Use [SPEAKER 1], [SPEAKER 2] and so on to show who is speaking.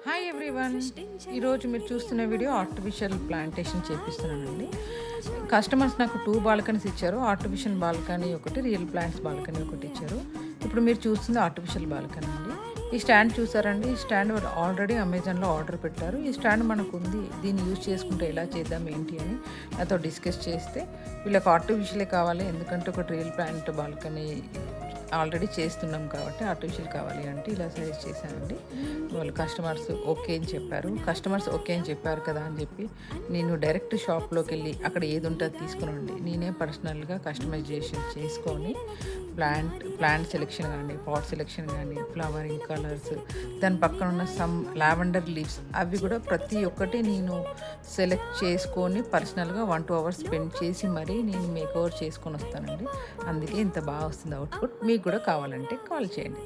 [SPEAKER 1] Hi everyone, ఈరోజు మీరు చూస్తున్న వీడియో ఆర్టిఫిషియల్ ప్లాంటేషన్ చేపిస్తున్నానండి. కస్టమర్స్ నాకు 2 బాల్కనీస్ ఇచ్చారు. ఆర్టిఫిషియల్ బాల్కనీ ఒకటి, రియల్ ప్లాంట్స్ బాల్కనీ ఒకటి ఇచ్చారు. ఇప్పుడు మీరు చూస్తుంది ఆర్టిఫిషియల్ బాల్కనీ అండి. ఈ స్టాండ్ చూసారండి, ఈ స్టాండ్ ఆల్రెడీ అమెజాన్లో ఆర్డర్ పెట్టారు. ఈ స్టాండ్ మనకు ఉంది, దీన్ని యూజ్ చేసుకుంటే ఎలా చేద్దాం ఏంటి అని నాతో డిస్కస్ చేస్తే వీళ్ళకి ఆర్టిఫిషియలే కావాలి, ఎందుకంటే ఒక రియల్ ప్లాంట్ బాల్కనీ ఆల్రెడీ చేస్తున్నాం కాబట్టి ఆర్టిఫిషియల్ కావాలి అంటే ఇలా సజెస్ట్ చేశానండి. వాళ్ళు కస్టమర్స్ ఓకే అని చెప్పారు కదా అని చెప్పి నేను డైరెక్ట్ షాప్లోకి వెళ్ళి అక్కడ ఏది ఉంటే అది తీసుకునండి. నేనే పర్సనల్గా కస్టమైజేషన్ చేసుకొని ప్లాంట్ సెలెక్షన్ కానీ, పాట్ సెలెక్షన్ కానీ, ఫ్లవరింగ్ కలర్స్, దాని పక్కన ఉన్న సమ్ లావెండర్ లీవ్స్ అవి కూడా ప్రతి ఒక్కటి నేను సెలెక్ట్ చేసుకొని పర్సనల్గా 1-2 అవర్స్ స్పెండ్ చేసి మరీ నేను మేక్ ఓవర్ చేసుకొని వస్తానండి. అందుకే ఇంత బాగా వస్తుంది అవుట్పుట్. మీకు కూడా కావాలంటే కాల్ చేయండి.